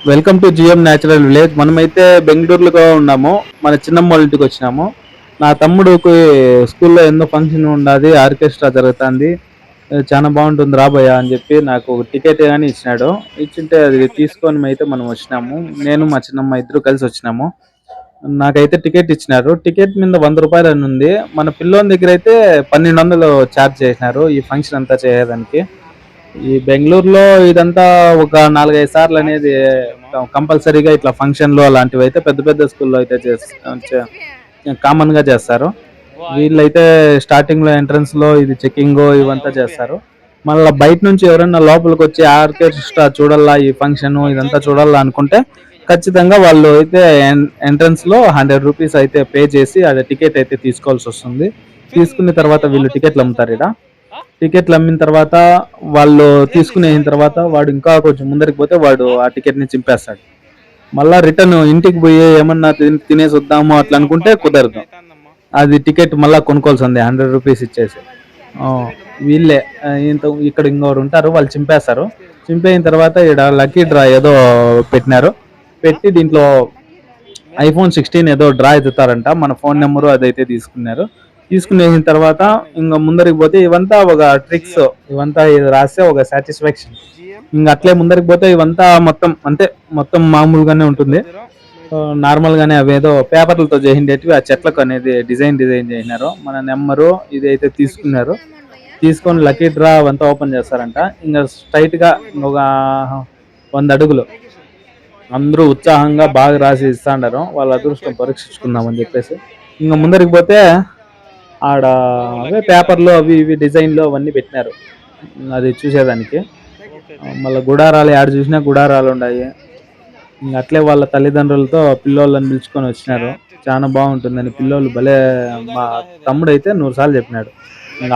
Welcome to GM natural village. మనమైతే బెంగళూరులో ఉన్నాము. మన చిన్నమ్మ వాళ్ళ ఇంటికి వచ్చినాము. నా తమ్ముడికి స్కూల్లో ఎన్నో ఫంక్షన్ ఉండాది, ఆర్కెస్ట్రా జరుగుతుంది, చాలా బాగుంటుంది రాబోయా అని చెప్పి నాకు ఒక టికెట్ కానీ ఇచ్చినాడు. ఇచ్చింటే అది తీసుకొని అయితే మనం వచ్చినాము. నేను మా చిన్నమ్మ ఇద్దరు కలిసి వచ్చినాము. నాకైతే టికెట్ ఇచ్చినారు. టికెట్ మీద 100 రూపాయలు అని ఉంది. మన పిల్లోని దగ్గర అయితే 1200 ఛార్జ్ చేసినారు ఈ ఫంక్షన్ అంతా చేయడానికి. ఈ బెంగళూరులో ఇదంతా ఒక 4-5 సార్లు అనేది కంపల్సరీగా ఇట్లా ఫంక్షన్లు అలాంటివి అయితే పెద్ద పెద్ద స్కూల్లో అయితే కామన్ గా చేస్తారు. వీళ్ళైతే స్టార్టింగ్ లో ఎంట్రన్స్ లో ఇది చెకింగ్ ఇవంతా చేస్తారు. మళ్ళీ బయట నుంచి ఎవరైనా లోపలికి వచ్చి ఆర్కెస్ట్రా చూడాలా, ఈ ఫంక్షన్ ఇదంతా చూడాలా అనుకుంటే ఖచ్చితంగా వాళ్ళు అయితే ఎంట్రన్స్ లో 100 రూపీస్ అయితే పే చేసి అది టికెట్ అయితే తీసుకోవాల్సి వస్తుంది. తీసుకున్న తర్వాత వీళ్ళు టికెట్లు అమ్ముతారు. ఇక్కడ టికెట్లు అమ్మిన తర్వాత వాళ్ళు తీసుకునే తర్వాత వాడు ఇంకా కొంచెం ముందరికి పోతే వాడు ఆ టికెట్ ని చింపేస్తాడు. మళ్ళా రిటర్న్ ఇంటికి పోయి ఏమన్నా తినేసి వద్దాము అట్లా అనుకుంటే కుదరదు. అది టికెట్ మళ్ళా కొనుక్కోవాల్సిందే 100 రూపీస్ ఇచ్చేసి. ఆ, వీళ్ళే ఇంత ఇక్కడ ఇంకోరు ఉంటారు, వాళ్ళు చింపేస్తారు. చింపేయిన తర్వాత ఇక్కడ లక్కీ డ్రా ఏదో పెట్టినారు. పెట్టి దీంట్లో iPhone 16 ఏదో డ్రా ఎత్తుతారంట. మన ఫోన్ నెంబరు అదైతే తీసుకున్నారు. తీసుకునేసిన తర్వాత ఇంకా ముందరికి పోతే ఇవంతా ఒక ట్రిక్స్, ఇవంతా ఇది రాస్తే ఒక సాటిస్ఫాక్షన్. ఇంకా అట్లే ముందరికి పోతే ఇవంతా మొత్తం అంటే మొత్తం మామూలుగానే ఉంటుంది. నార్మల్ గానే అవేదో పేపర్లతో చేసిండేటివి ఆ చెట్లకు అనేది డిజైన్ చేసినారు. మన నెంబరు ఇది అయితే తీసుకున్నారు. తీసుకొని లక్కీ డ్రా అవంతా ఓపెన్ చేస్తారంట. ఇంకా స్ట్రైట్ గా ఒక 100 అడుగులు అందరూ ఉత్సాహంగా బాగా రాసి ఇస్తాండారు. వాళ్ళ అదృష్టం పరీక్షించుకుందామని చెప్పేసి ఇంకా ముందరికి పోతే ఆడ అవే పేపర్లు అవి ఇవి డిజైన్లు అవన్నీ పెట్టినారు అది చూసేదానికి. మళ్ళీ గుడారాలు ఆడ చూసినా గుడారాలు ఉన్నాయి. ఇంక అట్లే వాళ్ళ తల్లిదండ్రులతో పిల్లోళ్ళని పిలుచుకొని వచ్చినారు. చాలా బాగుంటుందని పిల్లోళ్ళు భలే. మా తమ్ముడు అయితే 100 సార్లు చెప్పినాడు ఇంక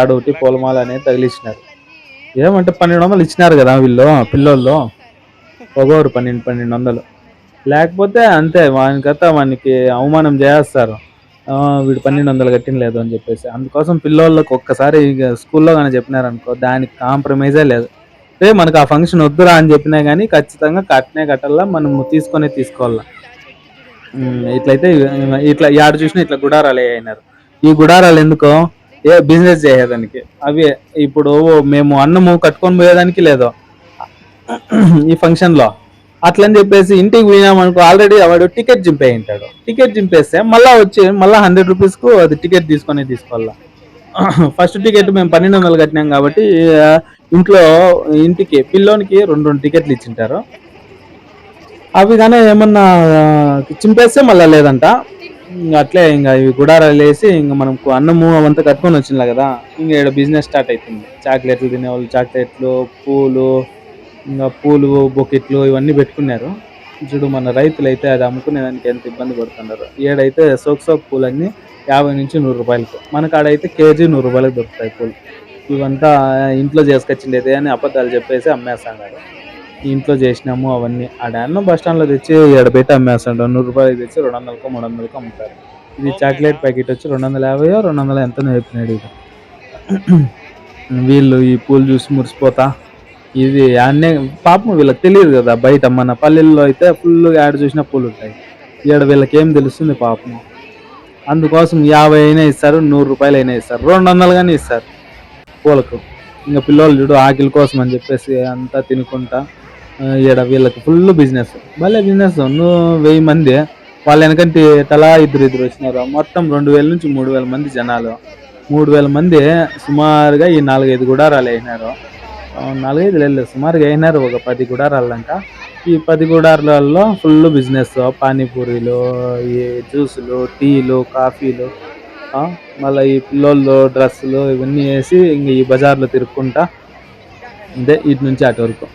ఆడొకటి పూలమాల అనేది తగిలిచ్చినారు. ఏమంటే 1200 ఇచ్చినారు కదా వీళ్ళు పిల్లోళ్ళు, ఒక్కొరు 1200. లేకపోతే అంతే వానికతా వానికి అవమానం చేస్తారు. వీడు 1200 కట్టిన లేదు అని చెప్పేసి. అందుకోసం పిల్లోళ్ళకి ఒక్కసారి స్కూల్లో కానీ చెప్పినారనుకో దానికి కాంప్రమైజే లేదు. మనకు ఆ ఫంక్షన్ వద్దురా అని చెప్పినా కానీ ఖచ్చితంగా కట్టాలా, మనం తీసుకోవాలా. ఇట్లయితే ఇట్లా యాడ చూసినా ఇట్లా గుడారాలు అయినారు. ఈ గుడారాలు ఎందుకో బిజినెస్ చేసేదానికి. అవి ఇప్పుడు మేము అన్నము కట్టుకొని పోయేదానికి లేదు ఈ ఫంక్షన్ లో. అట్లని చెప్పేసి ఇంటికి పోయినామనుకో ఆల్రెడీ వాడు టికెట్ చింపేయి ఉంటాడు. టికెట్ చింపేస్తే మళ్ళా వచ్చి మళ్ళీ 100 రూపీస్ కు అది టికెట్ తీసుకోవాలా. ఫస్ట్ టికెట్ మేము 1200 కట్టినాం కాబట్టి ఇంట్లో ఇంటికి పిల్లోనికి 2 టికెట్లు ఇచ్చింటారు. అవి కానీ ఏమన్నా చింపేస్తే మళ్ళీ లేదంట. అట్లే ఇంకా ఇవి గుడారాలు వేసి ఇంకా మనం అన్నము అవంతా కట్టుకొని వచ్చిందా కదా, ఇంకా ఇక్కడ బిజినెస్ స్టార్ట్ అవుతుంది. చాక్లెట్లు తినేవాళ్ళు చాక్లెట్లు, పూలు బొకెట్లు ఇవన్నీ పెట్టుకున్నారు. చూడు మన రైతులు అయితే అది అమ్ముకునేదానికి ఎంత ఇబ్బంది పడుతున్నారు. ఏడైతే సోక్ పూలన్నీ 50 నుంచి 100 రూపాయలకు, మనకు ఆడైతే కేజీ 100 రూపాయలకు దొరుకుతాయి పూలు. ఇవంతా ఇంట్లో చేసుకొచ్చిండేది అని అబద్ధాలు చెప్పేసి అమ్మేస్తున్నారు. ఇంట్లో చేసినాము అవన్నీ ఆడ బస్ స్టాండ్ లో తెచ్చి ఎడబెట్టి అమ్మేస్తాడు. 100 రూపాయలు తెచ్చి 200కో 300కో అమ్ముతారు. ఇది చాక్లెట్ ప్యాకెట్ వచ్చి 250 200 ఎంతనో చెప్పినాడు. ఇది వీళ్ళు ఈ పూలు చూసి మురిసిపోతా ఇది అన్నే. పాపం వీళ్ళకి తెలియదు కదా, బయట మన పల్లెల్లో అయితే ఫుల్ యాడ్ చూసినా పూలు ఉంటాయి. ఈడ వీళ్ళకి ఏం తెలుస్తుంది పాపం. అందుకోసం 50 అయినా ఇస్తారు, 100 రూపాయలు అయినా ఇస్తారు, 200 గానీ ఇస్తారు పూలకు. ఇంకా పిల్లలు చూడు ఆకిలి కోసం అని చెప్పేసి అంతా తినుకుంటా ఈడ వీళ్ళకి ఫుల్ బిజినెస్, భలే బిజినెస్. 1000 మంది వాళ్ళ వెనకంటే తలా ఇద్దరు వచ్చినారు. మొత్తం 2000 నుంచి 3000 మంది జనాలు. 3000 మంది సుమారుగా ఈ 4-5 గుడారాలు అయినారు. 4-5 లేదు సుమారుగా అయినారు, ఒక 10 గుడారాలంట. ఈ 10 గుడారాలలో ఫుల్ బిజినెస్. పానీపూరీలు, ఈ జ్యూసులు, టీలు, కాఫీలు, మళ్ళీ ఈ పిల్లోళ్ళు డ్రెస్సులు ఇవన్నీ వేసి ఇంక ఈ బజార్లో తిరుక్కుంటా ఇదే ఇటు నుంచి అటు వరకు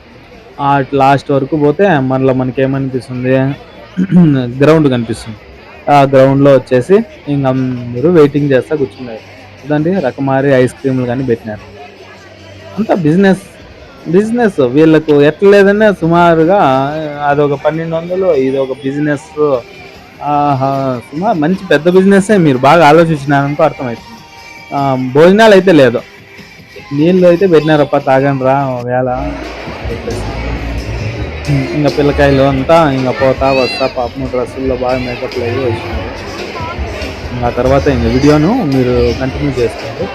లాస్ట్ వరకు పోతే మళ్ళీ మనకేమనిపిస్తుంది, గ్రౌండ్ కనిపిస్తుంది. ఆ గ్రౌండ్లో వచ్చేసి ఇంక అందరూ వెయిటింగ్ చేస్తా కూర్చున్నారు. చూడండి రకమారి ఐస్ క్రీమ్లు కానీ పెట్టినారు. అంతా బిజినెస్ వీళ్ళకు ఎట్లా లేదన్నా సుమారుగా అదొక 1200, ఇది ఒక బిజినెస్. సుమారు మంచి పెద్ద బిజినెస్. మీరు బాగా ఆలోచించినారనుకో అర్థమవుతుంది. భోజనాలు అయితే లేదు, నీళ్ళు అయితే పెట్టినారప్ప తాగండి రా వేళ. ఇంకా పిల్లకాయలు అంతా ఇంకా పోతా వస్తా పాపము డ్రెస్సుల్లో బాగా మేకప్లు అయ్యి వచ్చినారు. ఆ తర్వాత ఇంకా వీడియోను మీరు కంటిన్యూ చేసుకోండి.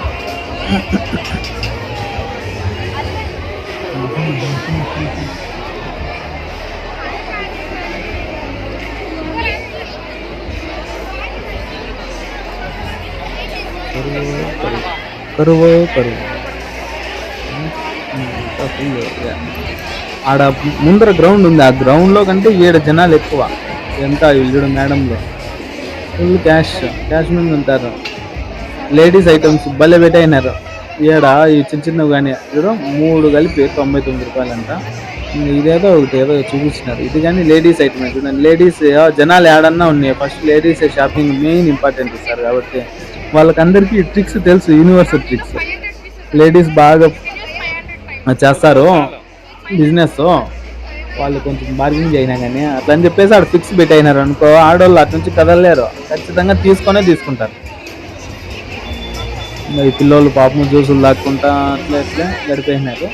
కరువు కరువు ఆడ ముందర గ్రౌండ్ ఉంది. ఆ గ్రౌండ్ లో కంటే 7 జనాలు ఎక్కువ. ఎంత ఇల్లుడు మేడంలో ఫుల్ క్యాష్ మీద ఉంటారు. లేడీస్ ఐటమ్స్ భలే పెట్టయినారు. ఈడ ఈ చిన్న చిన్నవి కానీ ఏదో 3 కలిపి 99 రూపాయలంట. ఇదేదో ఒకటి ఏదో చూపించినారు. ఇది కానీ లేడీస్ ఐటమ్ చూడండి. లేడీస్ జనాలు ఏడన్నా ఉన్నాయి. First ladies shopping main important ఇస్తారు కాబట్టి వాళ్ళకందరికీ ట్రిక్స్ తెలుసు. యూనివర్సల్ ట్రిక్స్ లేడీస్ బాగా చేస్తారు బిజినెస్. వాళ్ళు కొంచెం బార్గెనింగ్ అయినా కానీ అట్లా అని చెప్పేసి ఆడ ఫిక్స్ పెట్టయినారు అనుకో, ఆడవాళ్ళు అటు నుంచి కదలలేరు. ఖచ్చితంగా తీసుకుంటారు. ఈ పిల్లోళ్ళు పాపం జ్యూసులు దాక్కుంటా అట్లా ఇట్లా గడిపోయినారు.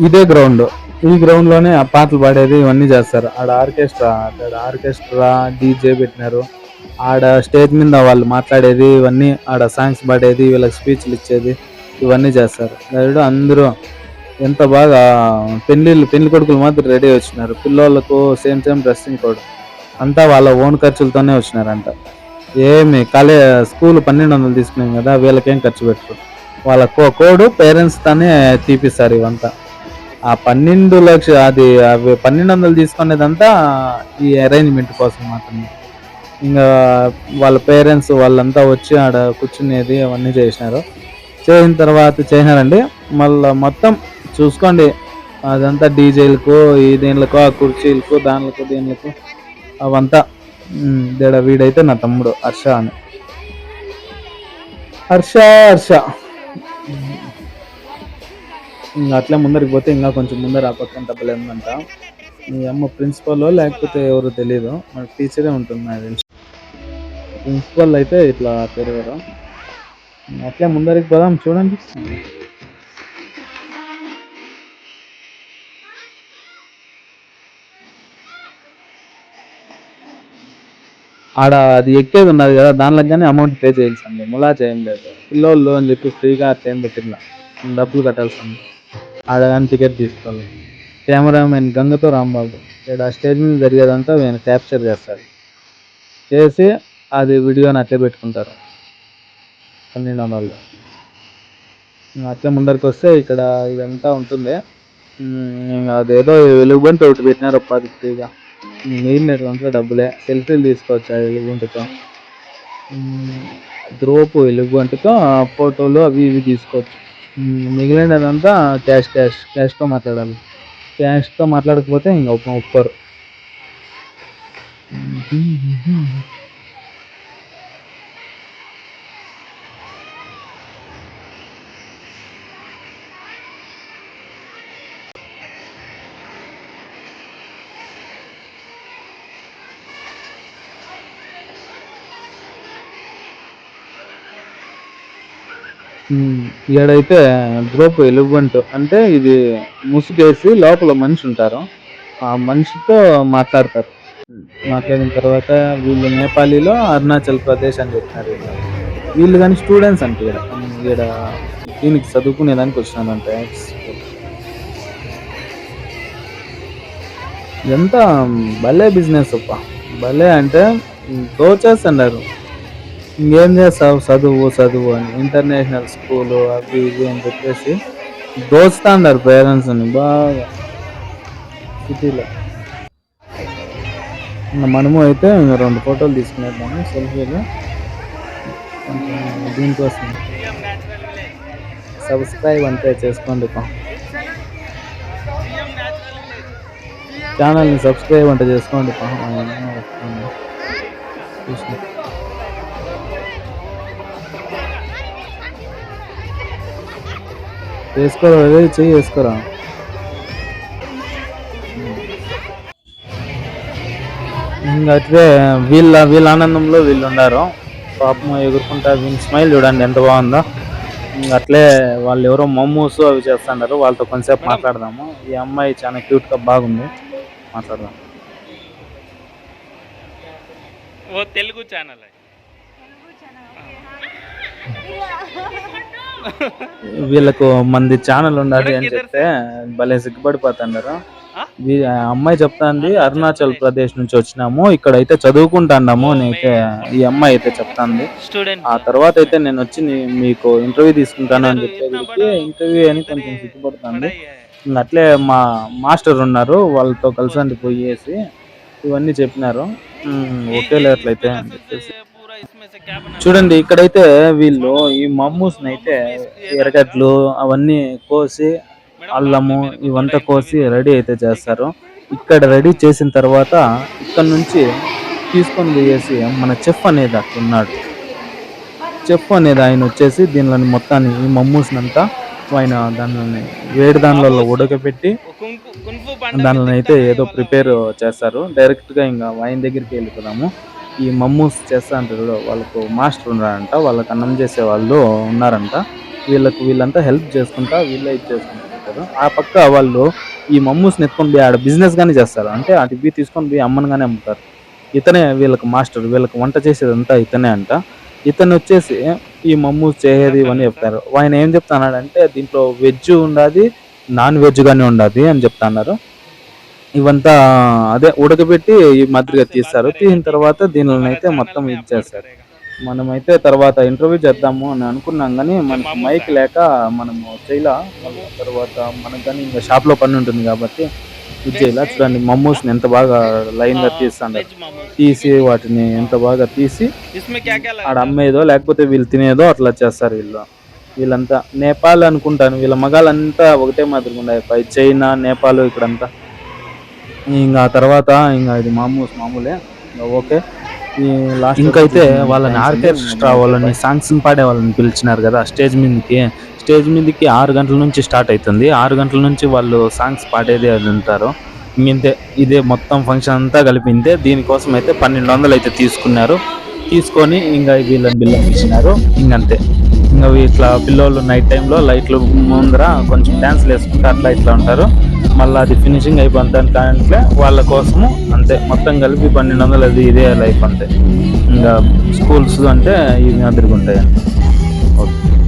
ఇదే గ్రౌండ్. ఈ గ్రౌండ్ లోనే ఆ పాటలు పాడేది ఇవన్నీ చేస్తారు. ఆడ ఆర్కెస్ట్రా డీజే పెట్టినారు. ఆడ స్టేజ్ మీద వాళ్ళు మాట్లాడేది ఇవన్నీ, ఆడ సాంగ్స్ పాడేది, వీళ్ళకి స్పీచ్లు ఇచ్చేది ఇవన్నీ చేస్తారు. అందరూ ఎంత బాగా పెళ్లి కొడుకులు మాత్రం రెడీ వచ్చినారు. పిల్లోళ్ళకు సేమ్ డ్రెస్సింగ్ కోడ్ అంతా వాళ్ళ ఓన్ ఖర్చులతోనే వచ్చినారంట. ఏమి స్కూల్ 1200 తీసుకున్నాం కదా, వీళ్ళకేం ఖర్చు పెట్టరు. వాళ్ళ కోడ్ పేరెంట్స్ తోనే తీపిస్తారు ఇవంతా. ఆ 12 లక్షలు అది 1200 తీసుకునేదంతా ఈ అరేంజ్మెంట్ కోసం మాత్రమే. ఇంకా వాళ్ళ పేరెంట్స్ వాళ్ళంతా వచ్చి ఆడ కూర్చునేది అవన్నీ చేసినారు. చేసినారండి. మళ్ళీ మొత్తం చూసుకోండి, అదంతా డీజేలకు దీనిలకు ఆ కుర్చీలకు దీనికి అవంతా. వీడైతే నా తమ్ముడు హర్ష అని. హర్ష ఇంకా అట్లే ముందరికి పోతే ఇంకా కొంచెం ముందర ఆ పక్కన డబ్బులు ఏమంట. మీ అమ్మ ప్రిన్సిపల్ లేకపోతే ఎవరు తెలియదు, మన టీచరే ఉంటుంది నాకు తెలిసి. ప్రిన్సిపల్ అయితే ఇట్లా తిరగరు. అట్లే ముందరికి పోదాం చూడండి. ఆడ అది ఎక్కేది ఉన్నది కదా, దానిలో కానీ అమౌంట్ పే చేయాల్సింది. ములా చేయం లేదు. పిల్లోళ్ళు అని చెప్పి ఫ్రీగా అట్లా ఏం పెట్టిన డబ్బులు కట్టాల్సింది. ఆడ కానీ టికెట్ తీసుకోవాలి. కెమెరామెన్ గంగతో రాంబాబు ఇక్కడ స్టేజ్ మీద జరిగేదంతా నేను క్యాప్చర్ చేస్తాడు. చేసి అది వీడియోని అట్లే పెట్టుకుంటారు 1200. అట్లే ముందరికి వస్తే ఇక్కడ ఇదంతా ఉంటుంది. అదేదో వెలుగుబంటి ఒకటి పెట్టినారు ఫ్రీగా. మిగిలినటువంటి డబ్బులే. సెల్ఫీలు తీసుకోవచ్చు ఆ ఎలుగుబంటితో. ద్రోపు ఎలుగుబంటితో ఫోటోలు అవి ఇవి తీసుకోవచ్చు. మిగిలినదంతా క్యాష్తో మాట్లాడాలి. క్యాష్తో మాట్లాడకపోతే ఇంకా ఒప్పరు. ఈడైతే ద్రోపు ఎలుగుబంటు అంటే ఇది ముసుగేసి లోపల మనిషి ఉంటారు. ఆ మనిషితో మాట్లాడతారు. మాట్లాడిన తర్వాత వీళ్ళు నేపాలీలో అరుణాచల్ ప్రదేశ్ అని చెప్పినారు. వీళ్ళు కానీ స్టూడెంట్స్ అంటే ఈడ దీనికి చదువుకునేదానికి వచ్చినానంటే ఎంత భలే బిజినెస్ అప్ప. భలే అంటే దోచేస్తున్నారు. ఇంకేం చేస్తావు, చదువు అని ఇంటర్నేషనల్ స్కూలు అవి ఇవి అని చెప్పేసి దోచుతా ఉన్నారు పేరెంట్స్ని బాగా సిటీలో. ఇంక మనము అయితే ఇంక 2 ఫోటోలు తీసుకునేద్దాము సెల్ఫీలు. కొంచెం దీనికోసం సబ్స్క్రైబ్ అంతే చేసుకోండి ఛానల్ని సబ్స్క్రైబ్ అంటే చేసుకోండి చూసిన చేసుకోరా అదే చెయ్యి వేసుకోరా. ఇంకా అట్లే వీళ్ళ ఆనందంలో వీళ్ళు ఉన్నారు. పాపం ఎగురుకుంటా వీళ్ళ స్మైల్ చూడండి ఎంత బాగుందో. ఇంక అట్లే వాళ్ళు ఎవరో మమ్మూస్ అవి చేస్తున్నారు, వాళ్ళతో కొంచెంసేపు మాట్లాడదాము. ఈ అమ్మాయి చాలా క్యూట్గా బాగుంది, మాట్లాడదాం. తెలుగు ఛానల్ వీళ్ళకు మంది ఛానల్ ఉండాలి అని చెప్తే భలే సిగ్గుపడిపోతున్నారు. అమ్మాయి చెప్తాంది అరుణాచల్ ప్రదేశ్ నుంచి వచ్చినాము, ఇక్కడైతే చదువుకుంటాము అని అయితే ఈ అమ్మాయి అయితే చెప్తాంది. ఆ తర్వాత అయితే నేను వచ్చి మీకు ఇంటర్వ్యూ తీసుకుంటాను అని చెప్పేది ఇంటర్వ్యూ అని కొంచెం సిగ్గుపడుతుంది. అట్లే మా మాస్టర్ ఉన్నారు, వాళ్ళతో కలిసి పోయేసి ఇవన్నీ చెప్పినారు. ఓకేలే అట్లయితే అని చెప్పేసి చూడండి. ఇక్కడైతే వీళ్ళు ఈ మమ్మూస్ అయితే ఎరగడ్లు అవన్నీ కోసి అల్లము ఇవంతా కోసి రెడీ అయితే చేస్తారు. ఇక్కడ రెడీ చేసిన తర్వాత ఇక్కడ నుంచి తీసుకొని పోయేసి మన చెఫ్ అనేది అక్కడ ఉన్నాడు. చెఫ్ అనేది ఆయన వచ్చేసి దీనిలోని మొత్తాన్ని ఈ మమ్మూస్నంతా ఆయన దానిలోని వేడి దానిలో ఉడకబెట్టి దానిలో అయితే ఏదో ప్రిపేర్ చేస్తారు. డైరెక్ట్గా ఇంకా ఆయన దగ్గరికి వెళ్ళిపోదాము. ఈ మమ్మూస్ చేస్తా అంటారు, వాళ్ళకు మాస్టర్ ఉన్నారంట, వాళ్ళకి అన్నం చేసే వాళ్ళు ఉన్నారంట. వీళ్ళంతా హెల్ప్ చేసుకుంటా వీళ్ళే చేసుకుంటారు. ఆ పక్క వాళ్ళు ఈ మమ్మూస్ని ఎత్తుకొని పోయి ఆడ బిజినెస్ గానే చేస్తారు. అంటే అది తీసుకొని పోయి అమ్మనుగానే అమ్ముతారు. ఇతనే వీళ్ళకి మాస్టర్, వీళ్ళకి వంట చేసేదంతా ఇతనే అంట. ఇతను వచ్చేసి ఈ మమ్మూస్ చేసేది ఇవన్నీ చెప్తారు. ఆయన ఏం చెప్తున్నాడంటే దీంట్లో వెజ్ ఉండాది, నాన్ వెజ్ గానే ఉండాది అని చెప్తున్నారు. ఇవంతా అదే ఉడకబెట్టి ఈ మాదిరిగా తీస్తారు. తీసిన తర్వాత దీనిని అయితే మొత్తం ఇది చేస్తారు. మనమైతే తర్వాత ఇంటర్వ్యూ చేద్దాము అని అనుకున్నాం, కానీ మనకి మైక్ లేక మనము చేయలా. తర్వాత మనకు కానీ ఇంకా షాప్లో పని ఉంటుంది కాబట్టి ఇది చేయాల. చూడండి మమ్మూస్ని ఎంత బాగా లైన్గా తీస్తాడు, తీసి వాటిని ఎంత బాగా తీసి ఆడ అమ్మేదో లేకపోతే వీళ్ళు తినేదో అట్లా చేస్తారు. వీళ్ళంతా నేపాల్ అనుకుంటాను, వీళ్ళ మగాళ్ళంతా ఒకటే మాదిరిగా ఉన్నాయి. చైనా, నేపాల్ ఇక్కడంతా. ఇంకా తర్వాత ఇంకా ఇది మామూలే. ఓకే, ఇంకైతే వాళ్ళని ఆర్కెస్ట్రా వాళ్ళని సాంగ్స్ పాడే వాళ్ళని పిలిచినారు కదా స్టేజ్ మీదకి 6 గంటల నుంచి స్టార్ట్ అవుతుంది. 6 గంటల నుంచి వాళ్ళు సాంగ్స్ పాడేది అది ఉంటారు. ఇంతే ఇదే మొత్తం ఫంక్షన్ అంతా కలిపిందే. దీనికోసం అయితే 1200 అయితే తీసుకొని ఇంకా వీళ్ళని బిల్లం ఇచ్చినారు. ఇంకంతే. ఇంకా ఇట్లా పిల్లోళ్ళు నైట్ టైంలో లైట్లు ముందర కొంచెం డ్యాన్స్లు వేసుకుంటే అట్లా ఇట్లా ఉంటారు. మళ్ళీ అది ఫినిషింగ్ అయిపోతాను కానీ వాళ్ళ కోసము అంతే. మొత్తం కలిపి 1200 అది ఇదే లైఫ్ అంతే. ఇంకా స్కూల్స్ అంటే ఇవి మాదిరిగా ఉంటాయి. ఓకే.